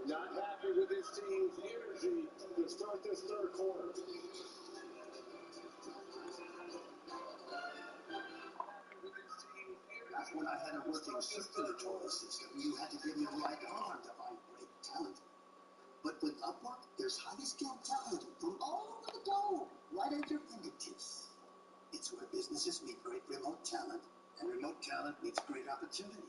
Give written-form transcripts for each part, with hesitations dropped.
Not happy with his team's energy to start this third quarter. That's when I had a working circulatory system. You had to give me the right arm to find great talent. But with Upwork, there's highly skilled talent from all over the globe, right at your fingertips. It's where businesses meet great remote talent, and remote talent meets great opportunity.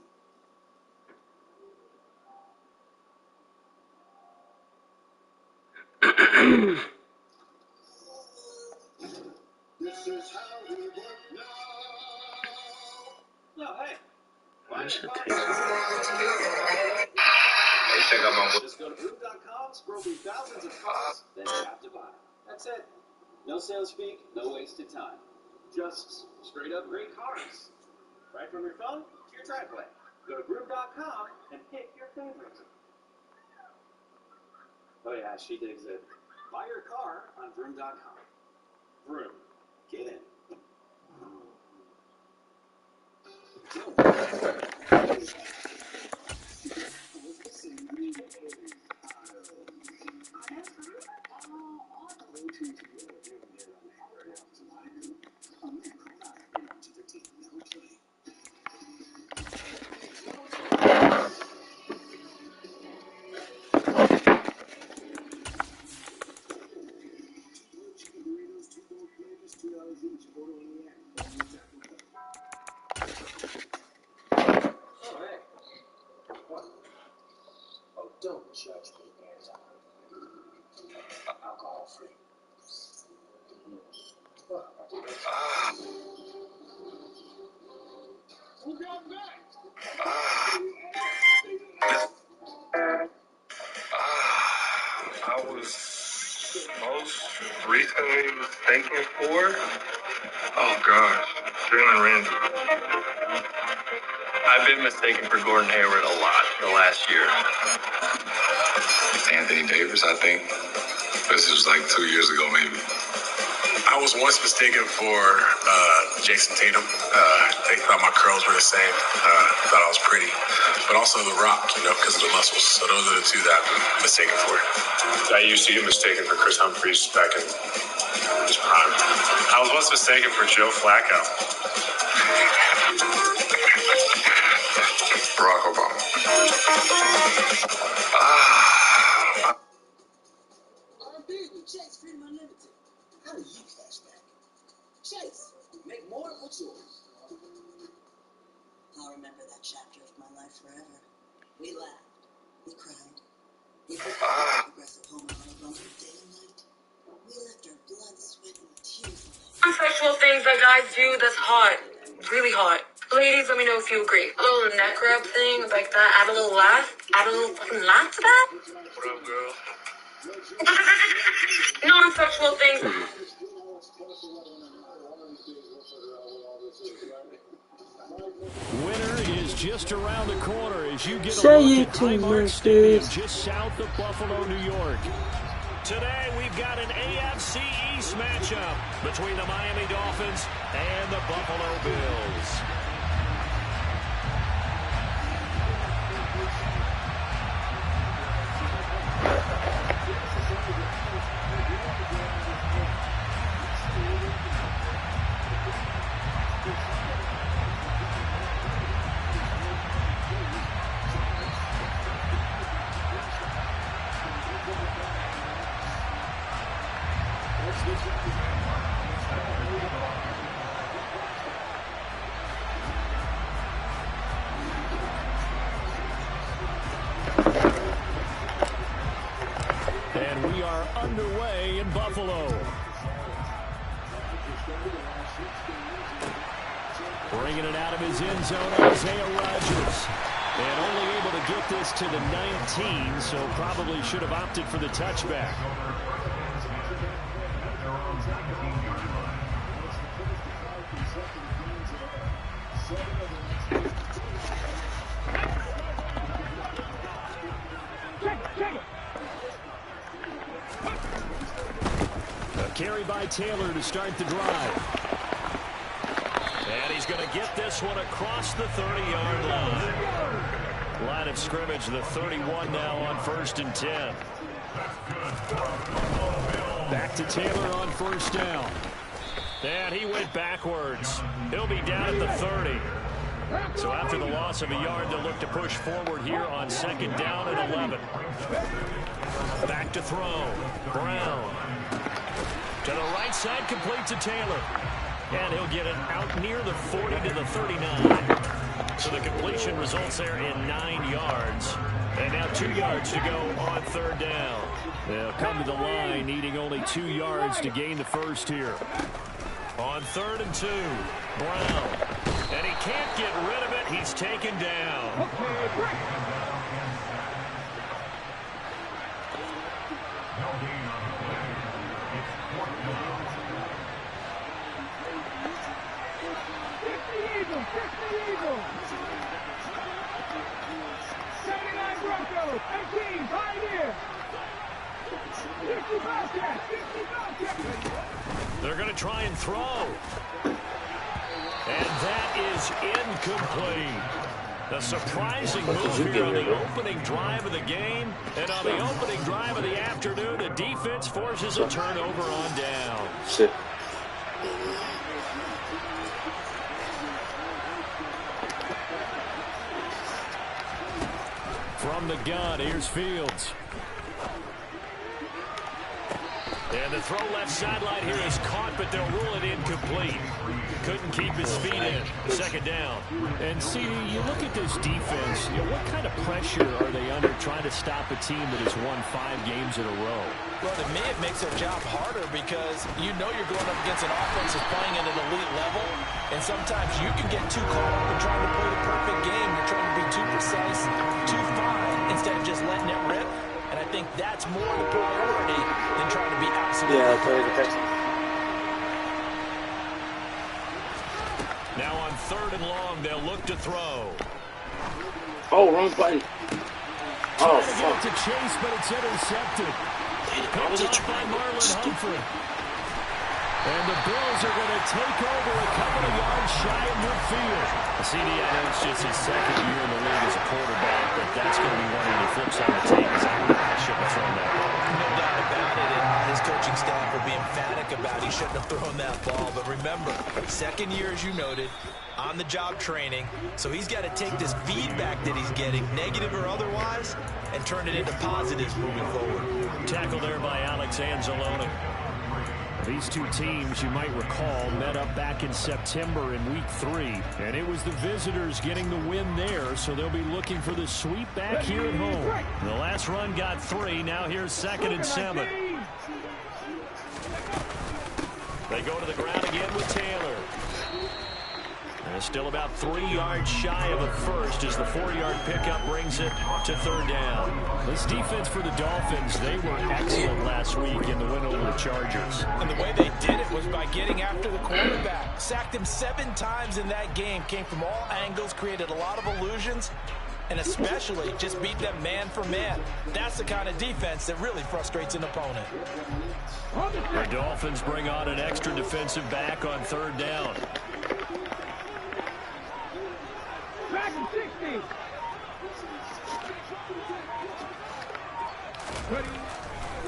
This is how we work now. No, hey. Why Just Just go to Vont.com, scroll through thousands of cars, then tap to buy. That's it. No sales speak, no wasted time. Just straight up great cars. Right from your phone to your driveway. Go to Vont.com and pick your favorite. Oh yeah, she digs it. Buy your car on Vroom.com. Vroom. Get in. Don't judge me as I'm alcohol free. Who got back? I was most recently mistaken for. Oh gosh, Jalen Ramsey. I've been mistaken for Gordon Hayward a lot the last year. It's Anthony Davis, I think. This was like 2 years ago, maybe. I was once mistaken for Jason Tatum. They thought my curls were the same. Thought I was pretty. But also The Rock, because of the muscles. So those are the two that I'm mistaken for. I used to get mistaken for Chris Humphries back in his prime. I was once mistaken for Joe Flacco. Barack Obama. Chase Freedom Unlimited. How do you cash back? Chase, make more of what's yours. I'll remember that chapter of my life forever. We laughed, we cried, we performed aggressive home alone day and night. We left our blood, sweat, and tears away. Sexual things that guys do that's hot, really hot. Ladies, let me know if you agree. A little neck rub thing like that, add a little laugh, add a little fucking laugh to that. What up, girl? Non-sexual things. Winter is just around the corner as you get Say a look it at to Highmark me, Stadium dude. just south of Buffalo, New York. Today we've got an AFC East matchup between the Miami Dolphins and the Buffalo Bills. And we are underway in Buffalo. Bringing it out of his end zone, Isaiah Rodgers. And only able to get this to the 19, so probably should have opted for the touchback. by Taylor to start the drive. And he's going to get this one across the 30-yard line. Line of scrimmage, the 31 now on 1st and 10. Back to Taylor on 1st down. And he went backwards. He'll be down at the 30. So after the loss of a yard, they'll look to push forward here on 2nd down and 11. Back to throw. Brown. To the right side, complete to Taylor. And he'll get it out near the 40 to the 39. So the completion results there in 9 yards. And now 2 yards to go on 3rd down. They'll come to the line needing only 2 yards to gain the first here. On 3rd and 2, Brown. And he can't get rid of it. He's taken down. They're going to try and throw. And that is incomplete. A surprising move here on the opening drive of the game. And on the opening drive of the afternoon, the defense forces a turnover on down. Shit. From the gun, here's Fields. And the throw left sideline here is caught, but they'll rule it incomplete. Couldn't keep his feet in. 2nd down. And CD, you look at this defense, what kind of pressure are they under trying to stop a team that has won 5 games in a row? Well, to me, it makes their job harder because you know you're going up against an offense that's playing at an elite level, and sometimes you can get too caught up in trying to play the perfect game. You're trying to be too precise, too fine, instead of just letting it rip. And I think that's more the priority than trying to be absolutely perfect. Now on 3rd and long, they'll look to throw. Oh, wrong button. Oh, fuck. fuck. To chase, but it's intercepted. Picked up by Marlon Humphrey. And the Bills are going to take over a couple of yards shy of midfield. CD, I know it's just his 2nd year in the league as a quarterback, but that's going to be one of the flips on the tape. I shouldn't have thrown that ball. No doubt about it, and his coaching staff will be emphatic about he shouldn't have thrown that ball. But remember, 2nd year, as you noted, on-the-job training, so he's got to take this feedback that he's getting, negative or otherwise, and turn it into positives moving forward. Tackle there by Alex Anzalone. These two teams, you might recall, met up back in September in Week 3, and it was the visitors getting the win there, so they'll be looking for the sweep back here at home. The last run got 3. Now here's 2nd and 7. They go to the ground again with Taylor. And still about 3 yards shy of a first as the 4-yard pickup brings it to 3rd down. This defense for the Dolphins, they were excellent last week in the win over the Chargers. And the way they did it was by getting after the quarterback. Sacked him 7 times in that game. Came from all angles, created a lot of illusions, and especially just beat them man for man. That's the kind of defense that really frustrates an opponent. The Dolphins bring on an extra defensive back on 3rd down.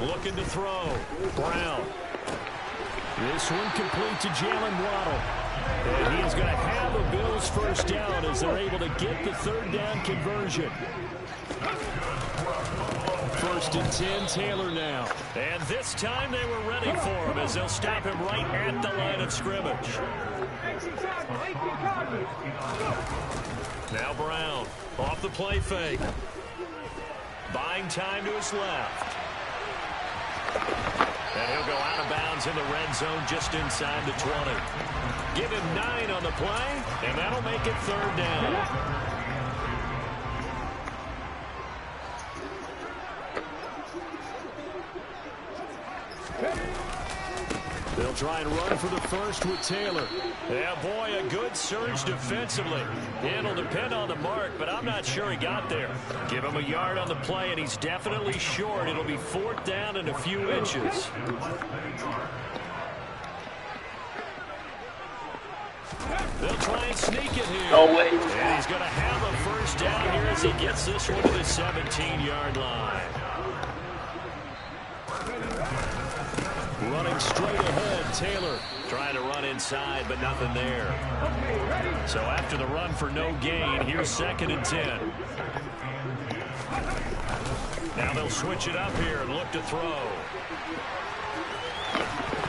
Looking to throw. Brown. This one complete to Jalen Waddle. And he is going to have a Bills 1st down as they're able to get the 3rd down conversion. 1st and 10, Taylor now. And this time they were ready for him as they'll stop him right at the line of scrimmage. Now Brown off the play fake. Buying time to his left. And he'll go out of bounds in the red zone just inside the 20. Give him 9 on the play, and that'll make it 3rd down. They'll try and run for the first with Taylor. Yeah, boy, a good surge defensively. It'll depend on the mark, but I'm not sure he got there. Give him a yard on the play, and he's definitely short. It'll be 4th down and a few inches. They'll try and sneak it here. No way. And he's going to have a first down here as he gets this one to the 17-yard line. Running straight ahead, Taylor trying to run inside, but nothing there. So after the run for no gain, here's 2nd and 10. Now they'll switch it up here and look to throw.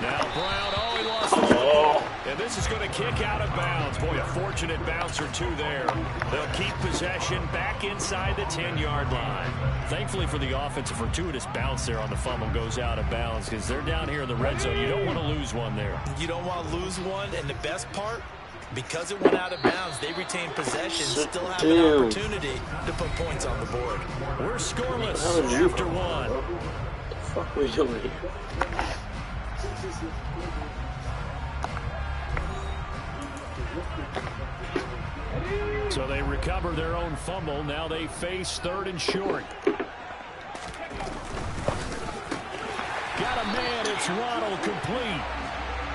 Now Brown, he lost the football. And this is going to kick out of bounds. Boy, a fortunate bounce or two there. They'll keep possession back inside the 10-yard line. Thankfully for the offense, a fortuitous bounce there on the fumble goes out of bounds because they're down here in the red zone. You don't want to lose one there. You don't want to lose one, and the best part, because it went out of bounds, they retain possession, still have an opportunity to put points on the board. We're scoreless after one. What the fuck was you doing here? So they recover their own fumble. Now they face 3rd and short. Got a man. It's Waddle, complete.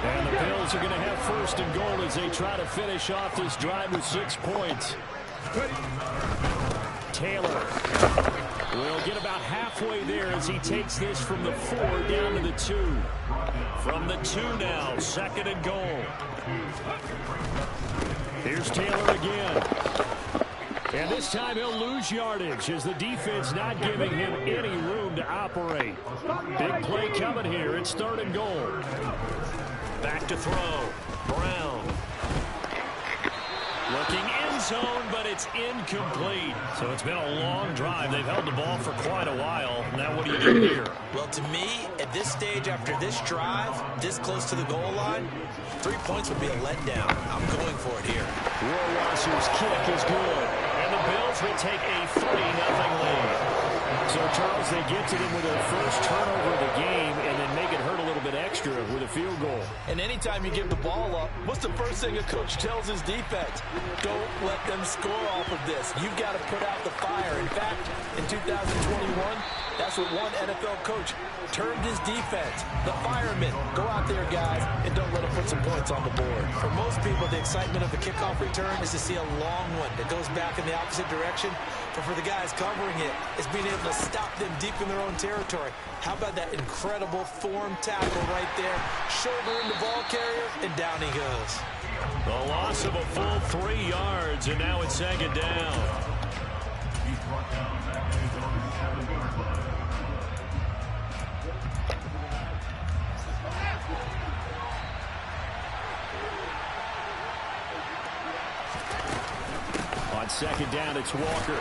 And the Bills are going to have 1st and goal as they try to finish off this drive with 6 points. Taylor will get about halfway there as he takes this from the 4 down to the 2. From the 2 now, 2nd and goal. Here's Taylor again. And this time he'll lose yardage as the defense not giving him any room to operate. Big play coming here. It's 3rd and goal. Back to throw. Brown. Looking end zone, but it's incomplete. So it's been a long drive. They've held the ball for quite a while. Now what do you do here? Well, to me, at this stage after this drive, this close to the goal line, 3 points would be a letdown. I'm going for it here. Rohrwasser's kick is good. And the Bills will take a 3-0 lead. So, Charles, they get to them with their first turnover of the game and then make it hurt a little bit extra with a field goal. And anytime you give the ball up, what's the first thing a coach tells his defense? Don't let them score off of this. You've got to put out the fire. In fact, in 2021, that's what one NFL coach termed his defense. The firemen. Go out there, guys, and don't let them put some points on the board. For most people, the excitement of the kickoff return is to see a long one that goes back in the opposite direction. But for the guys covering it, it's being able to stop them deep in their own territory. How about that incredible form tackle right there? Shoulder in the ball carrier, and down he goes. The loss of a full 3 yards, and now it's 2nd down. On 2nd down, it's Walker.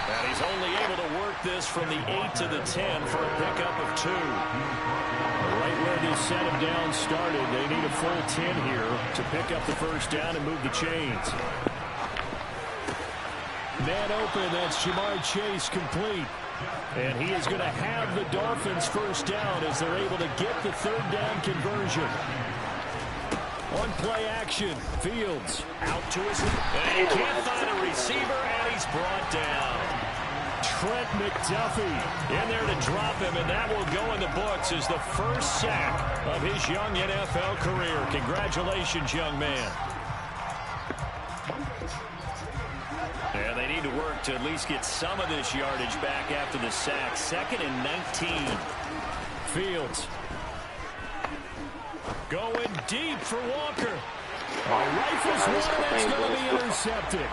And he's only able to work this from the 8 to the 10 for a pickup of 2. Right where this set of downs started, they need a full 10 here to pick up the first down and move the chains. Man open, that's Jamar Chase, complete. And he is going to have the Dolphins first down as they're able to get the 3rd down conversion. On play action, Fields out to his left. And he can't find a receiver, and he's brought down. Trent McDuffie in there to drop him, and that will go in the books as the first sack of his young NFL career. Congratulations, young man. And they need to work to at least get some of this yardage back after the sack. 2nd and 19. Fields going deep for Walker. Rifles one, that's going to be intercepted.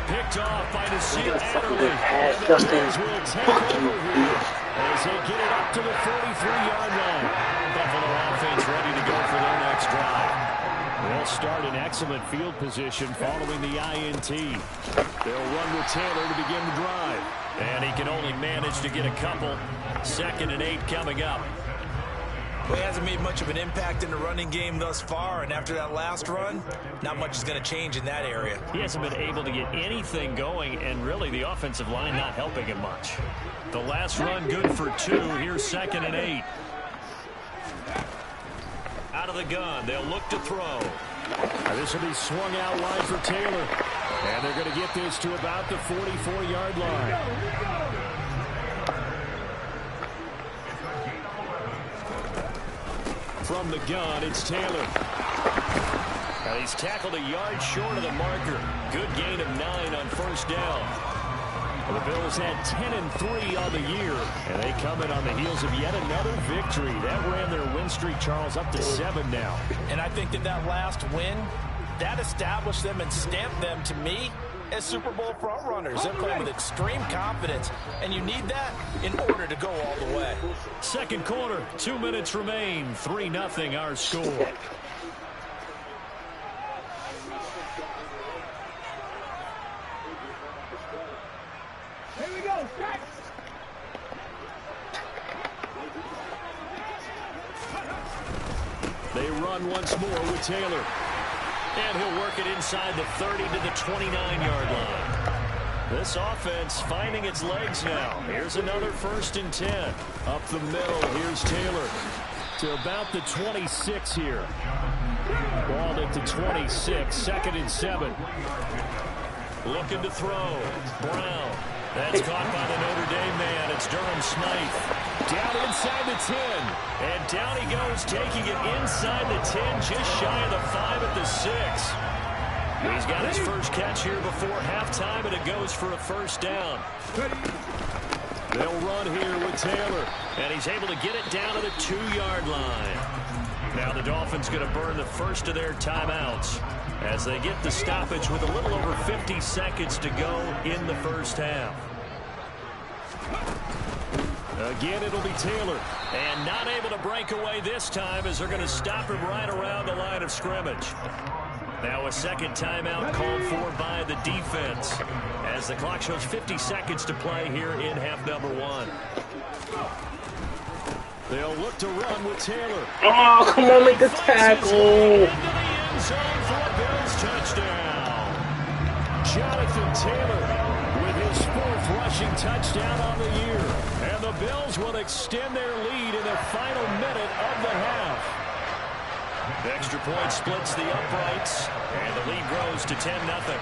Picked off by Nasir Adderley. And the Bills will take over here as they get it up to the 43-yard line. Buffalo offense ready to go for their next drive. They'll start in excellent field position following the INT. They'll run with Taylor to begin the drive. And he can only manage to get a couple. 2nd and 8 coming up. Well, he hasn't made much of an impact in the running game thus far, and after that last run, not much is going to change in that area. He hasn't been able to get anything going, and really the offensive line not helping him much. The last run good for 2. Here's 2nd and 8. Out of the gun, they'll look to throw. This will be swung out wide for Taylor. And they're going to get this to about the 44-yard line. From the gun, it's Taylor. And he's tackled a yard short of the marker. Good gain of 9 on first down. And the Bills had 10-3 on the year, and they come in on the heels of yet another victory. That ran their win streak, Charles, up to 7 now. And I think that last win, that established them and stamped them, to me, as Super Bowl frontrunners. They're playing with extreme confidence, and you need that in order to go all the way. Second quarter, 2 minutes remain. 3-0 our score. They run once more with Taylor. And he'll work it inside the 30 to the 29-yard line. This offense finding its legs now. Here's another 1st and 10. Up the middle, here's Taylor to about the 26 here. Balled at the 26, 2nd and 7. Looking to throw. Brown. That's caught by the Notre Dame man. It's Durham Smythe. Down inside the 10. And down he goes, taking it inside the 10, just shy of the 5 at the 6. He's got his first catch here before halftime, and it goes for a 1st down. They'll run here with Taylor, and he's able to get it down to the 2-yard line. Now the Dolphins going to burn the first of their timeouts as they get the stoppage with a little over 50 seconds to go in the first half. Again, it'll be Taylor, and not able to break away this time as they're going to stop him right around the line of scrimmage. Now a second timeout called for by the defense as the clock shows 50 seconds to play here in half number 1. They'll look to run with Taylor. Oh, come on, make the tackle. Into the end zone for a Bills touchdown. Jonathan Taylor with his 4th rushing touchdown on the year. And the Bills will extend their lead in the final minute of the half. The extra point splits the uprights, and the lead grows to 10-0.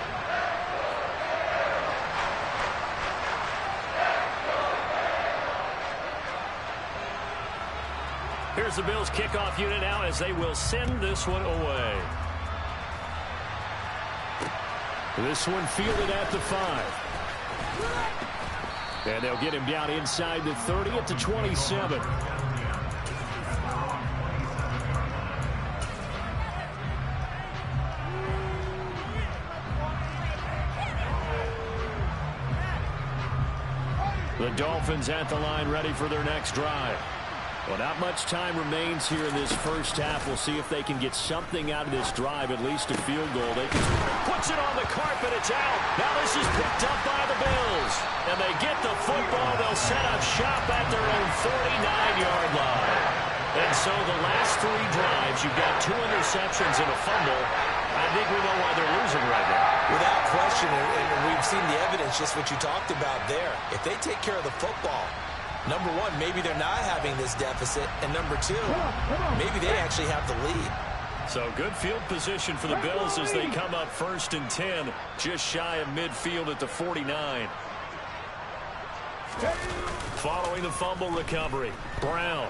Here's the Bills kickoff unit now as they will send this one away. This one fielded at the 5. And they'll get him down inside the 30 at the 27. The Dolphins at the line ready for their next drive. Well, not much time remains here in this first half. We'll see if they can get something out of this drive, at least a field goal. They can puts it on the carpet. It's out. Now this is picked up by the Bills. And they get the football. They'll set up shop at their own 49-yard line. And so the last 3 drives, you've got 2 interceptions and a fumble. I think we know why they're losing right now. Without question, and we've seen the evidence, just what you talked about there. If they take care of the football, number 1, maybe they're not having this deficit. And number 2, maybe they actually have the lead. So good field position for the Bills as they come up 1st and 10, just shy of midfield at the 49. Following the fumble recovery, Brown.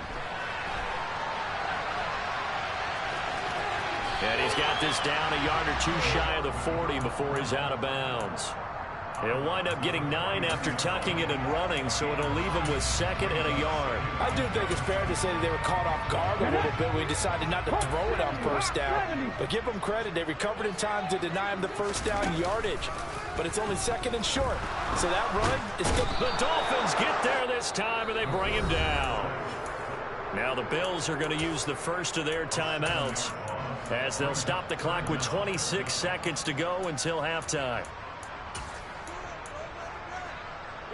And he's got this down a yard or 2 shy of the 40 before he's out of bounds. He'll wind up getting 9 after tucking it and running, so it'll leave him with 2nd and a yard. I do think it's fair to say that they were caught off guard a little bit. We decided not to throw it on 1st down. But give them credit. They recovered in time to deny him the 1st down yardage. But it's only 2nd and short. So that run is good. The Dolphins get there this time, and they bring him down. Now the Bills are going to use the first of their timeouts as they'll stop the clock with 26 seconds to go until halftime.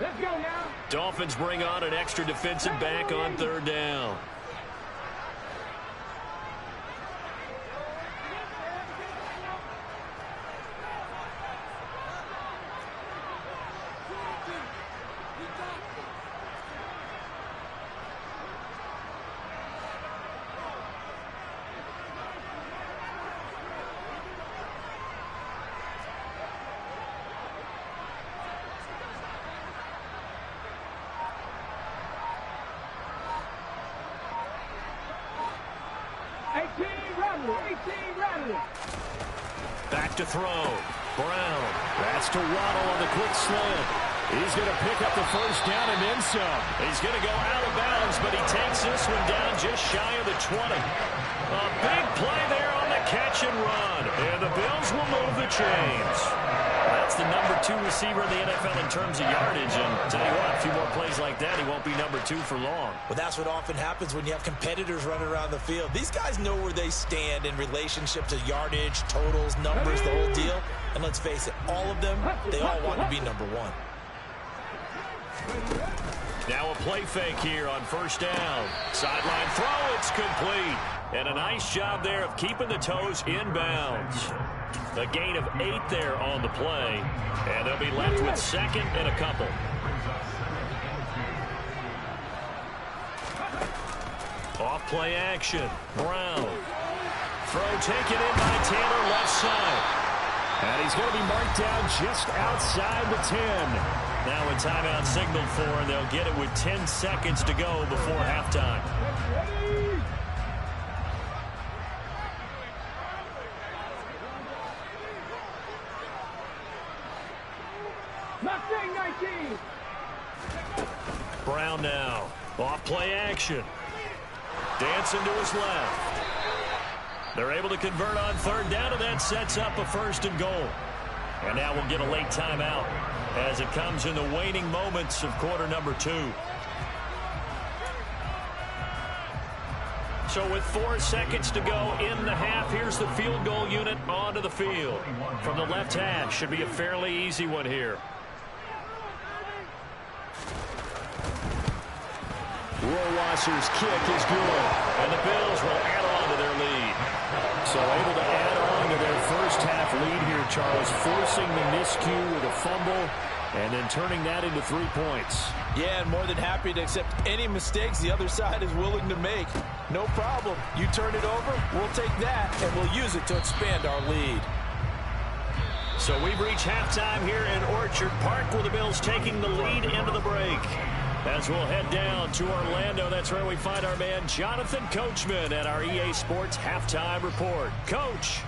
Let's go now. Dolphins bring on an extra defensive back on 3rd down. to throw. Brown. That's to Waddle on the quick slant. He's going to pick up the first down and then some. He's going to go out of bounds, but he takes this one down just shy of the 20. A big play there on the catch and run. And the Bills will move the chains. That's the number 2 receiver in the NFL in terms of yardage. And tell you what, a few more plays like that, he won't be number 2 for long. Well, that's what often happens when you have competitors running around the field. These guys know where they stand in relationship to yardage, totals, numbers, the whole deal. And let's face it, all of them, they all want to be number 1. Now a play fake here on first down. Sideline throw, it's complete. And a nice job there of keeping the toes in bounds. A gain of 8 there on the play. And they'll be left with second and a couple. Off play action. Brown. Throw taken in by Taylor left side. And he's going to be marked down just outside the 10. Now a timeout signaled for, and they'll get it with 10 seconds to go before halftime. Mustang 19. Brown now. Off play action. Dancing to his left. They're able to convert on third down, and that sets up a first and goal. And now we'll get a late timeout as it comes in the waning moments of quarter number 2. So with 4 seconds to go in the half, here's the field goal unit onto the field. From the left hash, should be a fairly easy one here. Rohrwasser's kick is good, and the Bills will add on to their lead. So able to add on to their first half lead here, Charles, forcing the miscue with a fumble and then turning that into 3 points. Yeah, and more than happy to accept any mistakes the other side is willing to make. No problem. You turn it over, we'll take that, and we'll use it to expand our lead. So we've reached halftime here in Orchard Park with the Bills taking the lead into the break. As we'll head down to Orlando, that's where we find our man Jonathan Coachman at our EA Sports Halftime Report. Coach.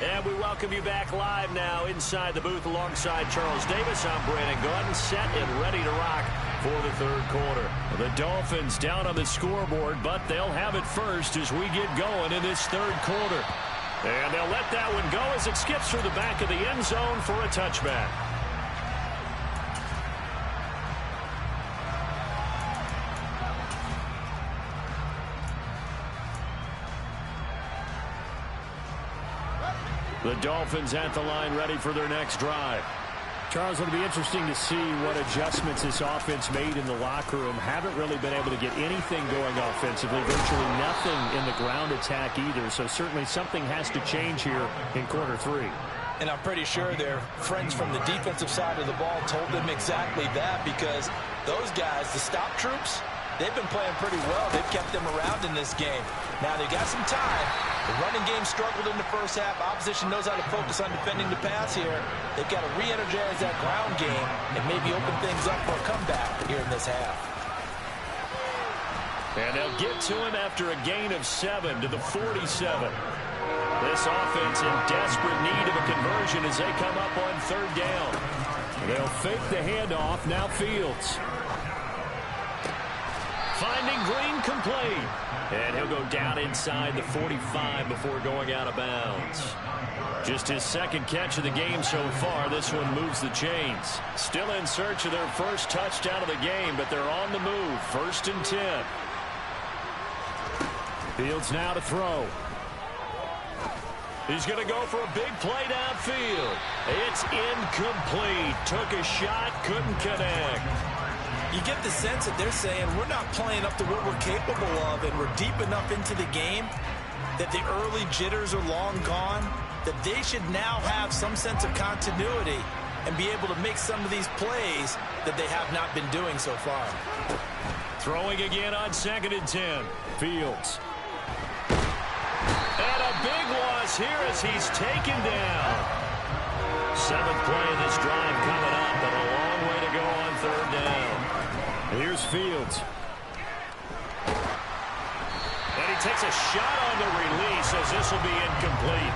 And we welcome you back live now inside the booth alongside Charles Davis. I'm Brandon Gordon, set and ready to rock for the third quarter. The Dolphins down on the scoreboard, but they'll have it first as we get going in this third quarter. And they'll let that one go as it skips through the back of the end zone for a touchback. The Dolphins at the line ready for their next drive. Charles, it'll be interesting to see what adjustments this offense made in the locker room. Haven't really been able to get anything going offensively. Virtually nothing in the ground attack either. So certainly something has to change here in quarter 3. And I'm pretty sure their friends from the defensive side of the ball told them exactly that, because those guys, the stop troops, they've been playing pretty well. They've kept them around in this game. Now, they got some time. The running game struggled in the first half. Opposition knows how to focus on defending the pass here. They've got to re-energize that ground game and maybe open things up for a comeback here in this half. And they'll get to him after a gain of 7 to the 47. This offense in desperate need of a conversion as they come up on third down. They'll fake the handoff. Now Fields. Finding Green complete. And he'll go down inside the 45 before going out of bounds. Just his second catch of the game so far. This one moves the chains. Still in search of their first touchdown of the game, but they're on the move. 1st and 10. Fields now to throw. He's going to go for a big play downfield. It's incomplete. Took a shot, couldn't connect. You get the sense that they're saying we're not playing up to what we're capable of, and we're deep enough into the game that the early jitters are long gone, that they should now have some sense of continuity and be able to make some of these plays that they have not been doing so far. Throwing again on 2nd and 10. Fields. And a big loss here as he's taken down. 7th play of this drive coming up, but a long way to go on third down. Here's Fields. And he takes a shot on the release as this will be incomplete.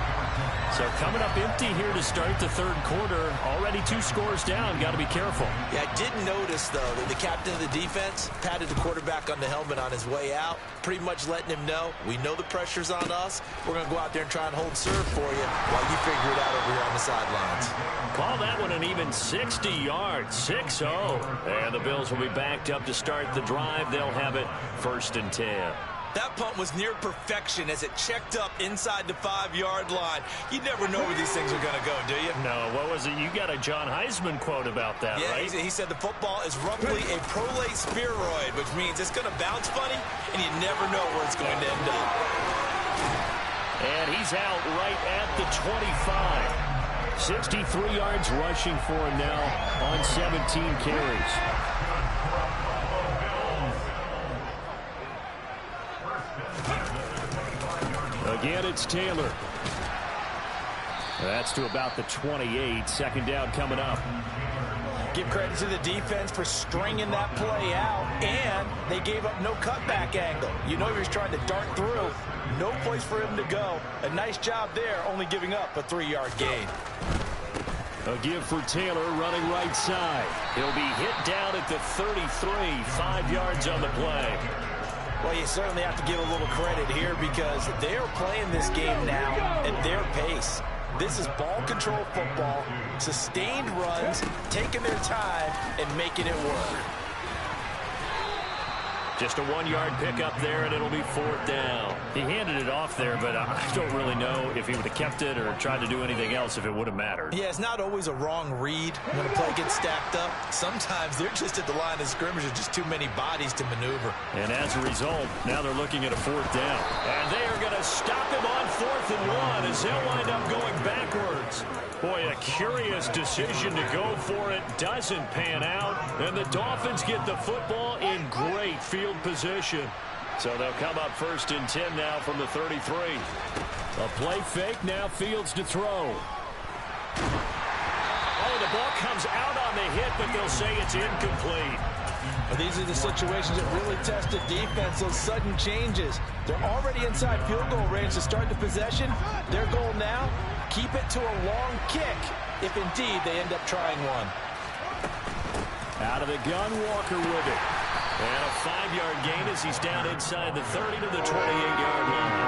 So coming up empty here to start the third quarter. Already 2 scores down. Got to be careful. Yeah, I did notice, though, that the captain of the defense patted the quarterback on the helmet on his way out, pretty much letting him know, we know the pressure's on us. We're going to go out there and try and hold serve for you while you figure it out over here on the sidelines. Call that one an even 60 yards, 6-0. And the Bills will be backed up to start the drive. They'll have it 1st and 10. That punt was near perfection as it checked up inside the 5-yard line. You never know where these things are going to go, do you? No, what was it? You got a John Heisman quote about that, yeah, right? He said the football is roughly a prolate spheroid, which means it's going to bounce funny, and you never know where it's going to end up. And he's out right at the 25. 63 yards rushing for him now on 17 carries. Again, it's Taylor. That's to about the 28. 2nd down coming up. Give credit to the defense for stringing that play out, and they gave up no cutback angle. You know he was trying to dart through. No place for him to go. A nice job there, only giving up a 3-yard gain. A give for Taylor running right side. He'll be hit down at the 33, 5 yards on the play. Well, you certainly have to give a little credit here because they are playing this game now at their pace. This is ball control football, sustained runs, taking their time, and making it work. Just a 1-yard pickup there, and it'll be 4th down. He handed it off there, but I don't really know if he would have kept it or tried to do anything else if it would have mattered. Yeah, it's not always a wrong read when a play gets stacked up. Sometimes they're just at the line of scrimmage with just too many bodies to maneuver. And as a result, now they're looking at a 4th down. And they are going to stop him on 4th and 1 as they'll wind up going backwards. Boy, a curious decision to go for it. Doesn't pan out. And the Dolphins get the football in great field position. So they'll come up 1st and 10 now from the 33. A play fake, now Fields to throw. Oh, the ball comes out on the hit, but they'll say it's incomplete. Well, these are the situations that really test the defense, those sudden changes. They're already inside field goal range to start the possession. Their goal now, keep it to a long kick, if indeed they end up trying one. Out of the gun, Walker with it. And a 5-yard gain as he's down inside the 30 to the 28-yard line.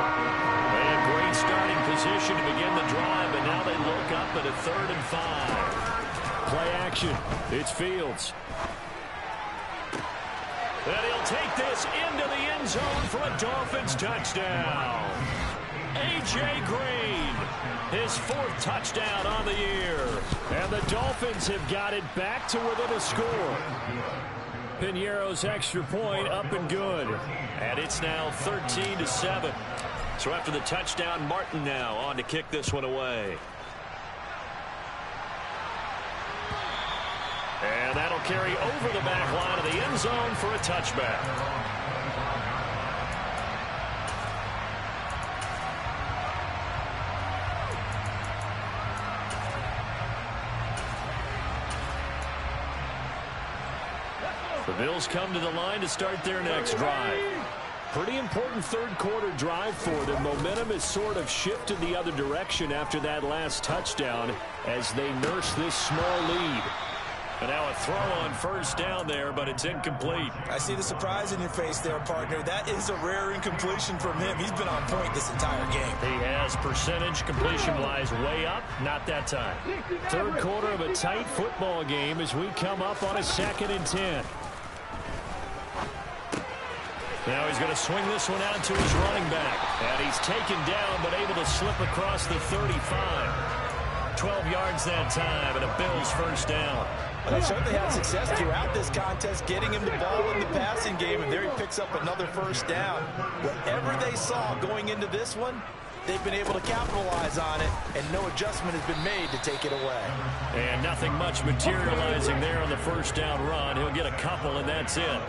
And a great starting position to begin the drive, but now they look up at a 3rd and 5. Play action. It's Fields. And he'll take this into the end zone for a Dolphins touchdown. A.J. Green, his 4th touchdown on the year. And the Dolphins have got it back to within a score. Piñeiro's extra point up and good. And it's now 13-7. So after the touchdown, Martin now on to kick this one away. And that'll carry over the back line of the end zone for a touchback. The Bills come to the line to start their next drive. Pretty important 3rd quarter drive for them. Momentum has sort of shifted the other direction after that last touchdown as they nurse this small lead. And now a throw on 1st down there, but it's incomplete. I see the surprise in your face there, partner. That is a rare incompletion from him. He's been on point this entire game. He has percentage completion-wise way up. Not that time. 3rd quarter of a tight football game as we come up on a 2nd and 10. Now he's going to swing this one out to his running back. And he's taken down, but able to slip across the 35. 12 yards that time, and a Bills 1st down. Well, they certainly had success throughout this contest, getting him the ball in the passing game, and there he picks up another 1st down. Whatever they saw going into this one, they've been able to capitalize on it, and no adjustment has been made to take it away. And nothing much materializing there on the 1st down run. He'll get a couple, and that's it.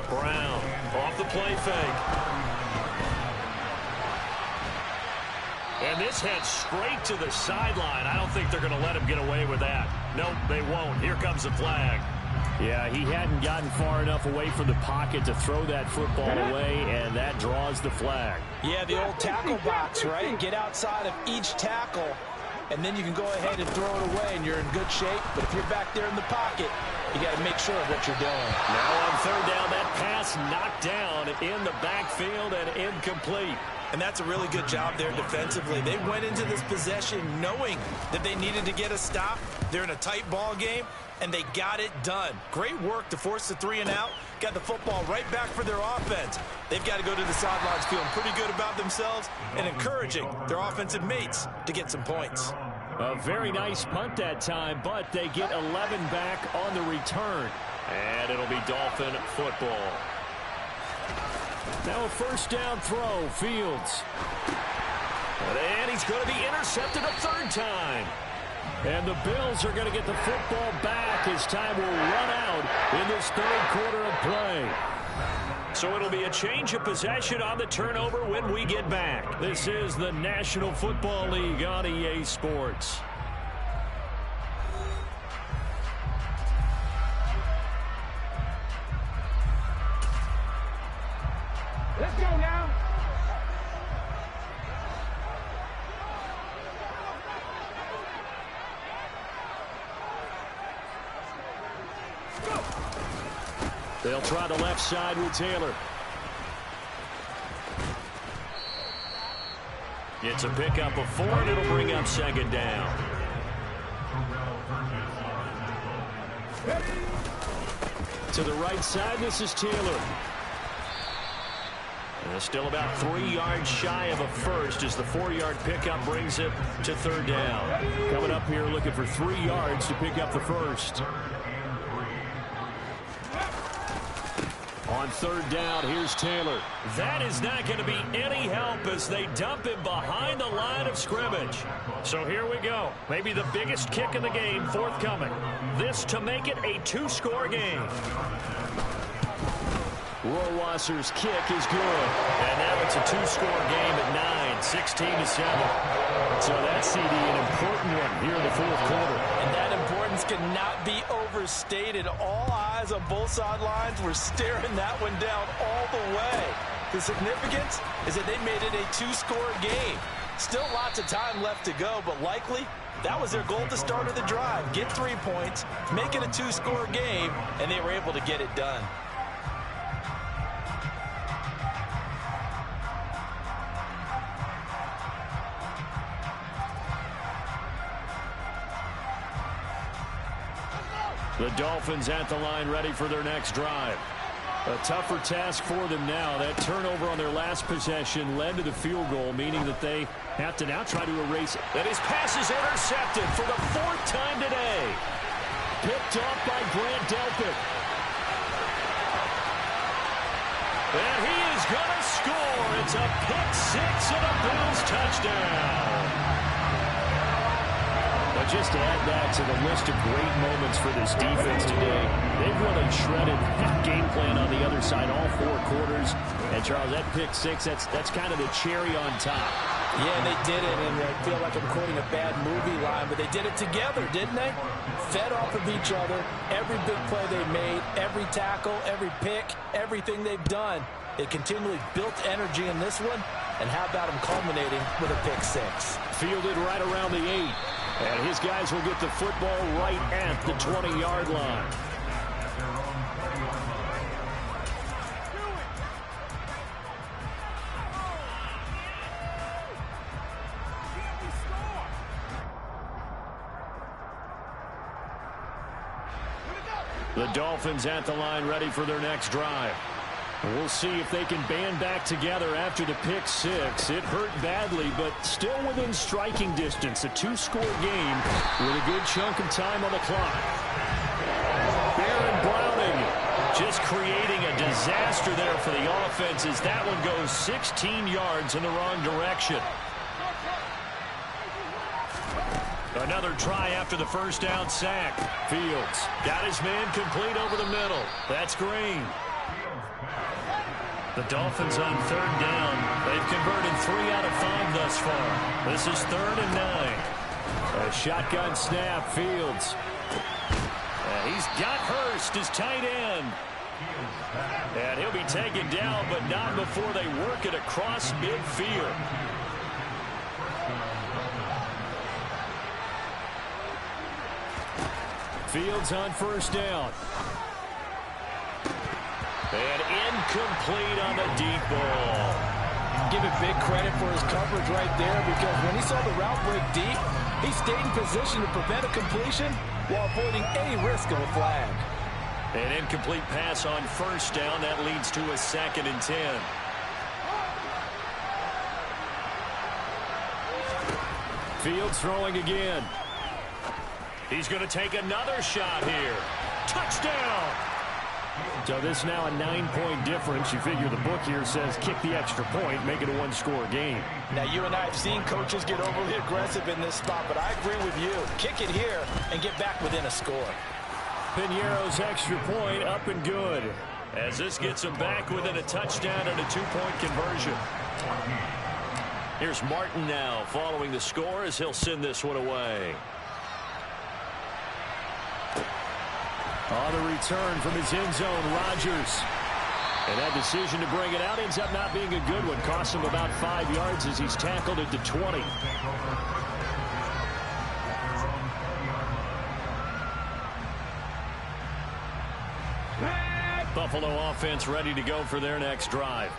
Brown off the play fake. And this heads straight to the sideline. I don't think they're going to let him get away with that. Nope, they won't. Here comes the flag. Yeah, he hadn't gotten far enough away from the pocket to throw that football away, and that draws the flag. Yeah, the old tackle box, right? Get outside of each tackle, and then you can go ahead and throw it away, and you're in good shape. But if you're back there in the pocket, you got to make sure of what you're doing. Now on third down, that pass knocked down in the backfield and incomplete. And that's a really good job there defensively. They went into this possession knowing that they needed to get a stop. They're in a tight ball game, and they got it done. Great work to force the 3 and out. Got the football right back for their offense. They've got to go to the sidelines feeling pretty good about themselves and encouraging their offensive mates to get some points. A very nice punt that time, but they get 11 back on the return. And it'll be Dolphin football. Now a first down throw, Fields. And he's going to be intercepted a third time. And the Bills are going to get the football back as time will run out in this third quarter of play. So it'll be a change of possession on the turnover when we get back. This is the National Football League on EA Sports. Let's go now. They'll try the left side with Taylor. It's a pickup of 4, and it'll bring up second down. To the right side, this is Taylor. And still about 3 yards shy of a first as the 4-yard pickup brings it to third down. Coming up here looking for 3 yards to pick up the first. On third down, here's Taylor. That is not going to be any help as they dump him behind the line of scrimmage. So here we go. Maybe the biggest kick in the game forthcoming. This to make it a 2-score game. Rohrwasser's kick is good. And now it's a 2-score game at 9, 16-7. So that's CD, an important one here in the fourth quarter. And that importance cannot be overstated. All eyes on both sidelines were staring that one down all the way. The significance is that they made it a 2-score game. Still lots of time left to go, but likely that was their goal at the start of the drive. Get 3 points, make it a 2-score game, and they were able to get it done. The Dolphins at the line ready for their next drive. A tougher task for them now. That turnover on their last possession led to the field goal, meaning that they have to now try to erase it. And his pass is intercepted for the 4th time today. Picked off by Grant Delpit. And he is going to score. It's a pick 6 and a Bills touchdown. But just to add that to the list of great moments for this defense today, they've really shredded that game plan on the other side all 4 quarters. And, Charles, that pick 6, that's kind of the cherry on top. Yeah, they did it, and I feel like I'm quoting a bad movie line, but they did it together, didn't they? Fed off of each other, every big play they made, every tackle, every pick, everything they've done. They continually built energy in this one, and how about them culminating with a pick 6? Fielded right around the 8. And his guys will get the football right at the 20-yard line. The Dolphins at the line ready for their next drive. We'll see if they can band back together after the pick 6. It hurt badly, but still within striking distance. A 2-score game with a good chunk of time on the clock. Aaron Browning just creating a disaster there for the offense as that one goes 16 yards in the wrong direction. Another try after the first down sack. Fields got his man complete over the middle. That's Green. The Dolphins on third down. They've converted 3 out of 5 thus far. This is 3rd and 9. A shotgun snap, Fields. And he's got Hurst as tight end. And he'll be taken down, but not before they work it across midfield. Fields on first down. And incomplete on the deep ball. Give it big credit for his coverage right there, because when he saw the route break deep, he stayed in position to prevent a completion while avoiding any risk of a flag. An incomplete pass on first down. That leads to a 2nd and 10. Fields throwing again. He's going to take another shot here. Touchdown! So this now a 9-point difference. You figure the book here says kick the extra point, make it a 1-score game. Now, you and I have seen coaches get overly aggressive in this spot, but I agree with you. Kick it here and get back within a score. Piñeiro's extra point up and good, as this gets him back within a touchdown and a 2-point conversion. Here's Martin now following the score as he'll send this one away. On the return from his end zone, Rodgers. And that decision to bring it out ends up not being a good one. Costs him about 5 yards as he's tackled at the 20. Buffalo offense ready to go for their next drive.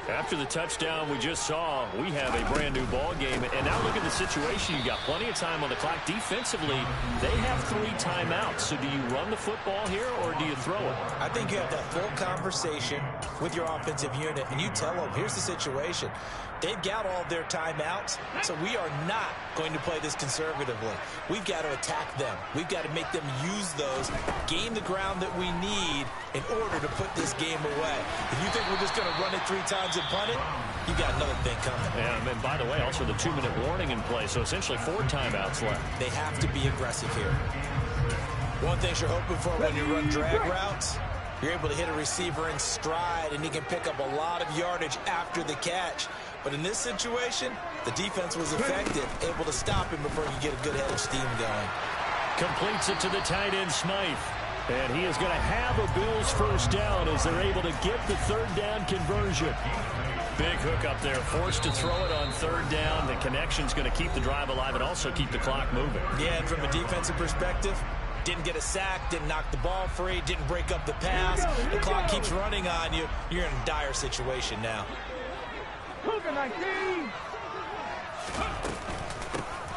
After the touchdown we just saw, we have a brand new ball game. And now look at the situation. You got plenty of time on the clock. Defensively, they have 3 timeouts. So do you run the football here or do you throw it? I think you have that full conversation with your offensive unit, and you tell them, here's the situation. They've got all of their timeouts, so we are not going to play this conservatively. We've got to attack them. We've got to make them use those, gain the ground that we need in order to put this game away. If you think we're just going to run it 3 times and punt it, you got another thing coming. And by the way, also the 2-minute warning in play, so essentially 4 timeouts left. They have to be aggressive here. One thing you're hoping for when you run drag routes, you're able to hit a receiver in stride, and he can pick up a lot of yardage after the catch. But in this situation, the defense was effective, able to stop him before he get a good head of steam going. Completes it to the tight end, Smythe. And he is going to have a Bills first down as they're able to get the 3rd down conversion. Big hook up there, forced to throw it on 3rd down. The connection's going to keep the drive alive and also keep the clock moving. Yeah, and from a defensive perspective, didn't get a sack, didn't knock the ball free, didn't break up the pass. The clock keeps running on you. You're in a dire situation now.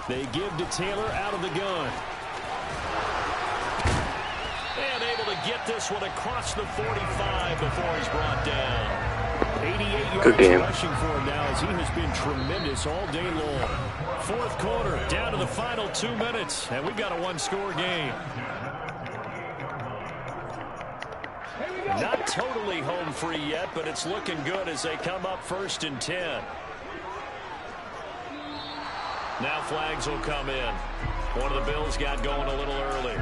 They give to Taylor out of the gun. And able to get this one across the 45 before he's brought down. 88 yards rushing for him now as he has been tremendous all day long. 4th quarter, down to the final 2 minutes, and we've got a 1-score game. Not totally home free yet, but it's looking good as they come up 1st and 10. Now flags will come in. One of the Bills got going a little early.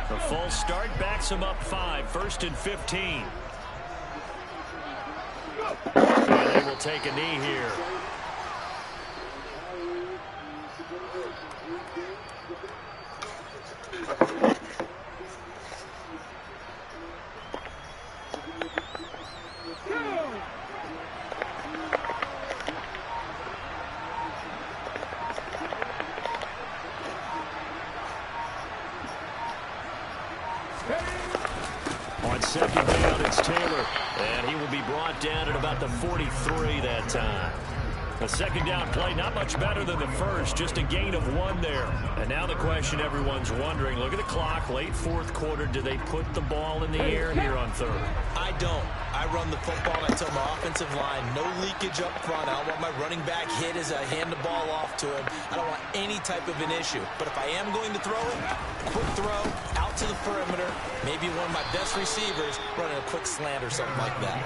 The false start backs him up 5, 1st and 15. And they will take a knee here. On 2nd down, it's Taylor, and he will be brought down at about the 43 that time. A 2nd down play, not much better than the first, just a gain of 1 there. And now the question everyone's wondering, look at the clock, late 4th quarter, do they put the ball in the air here on 3rd? I don't. I run the football and I tell my offensive line, no leakage up front. I don't want my running back hit as I hand the ball off to him. I don't want any type of an issue. But if I am going to throw it, quick throw, out to the perimeter, maybe one of my best receivers running a quick slant or something like that.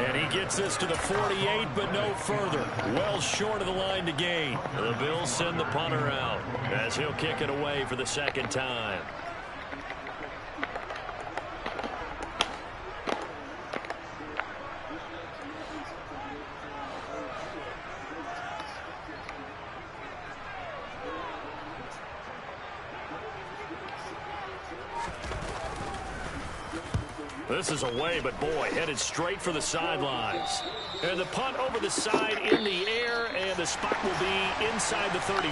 And he gets this to the 48, but no further. Well short of the line to gain. The Bills send the punter out as he'll kick it away for the 2nd time. This is away, but boy, headed straight for the sidelines. And the punt over the side in the air, and the spot will be inside the 30.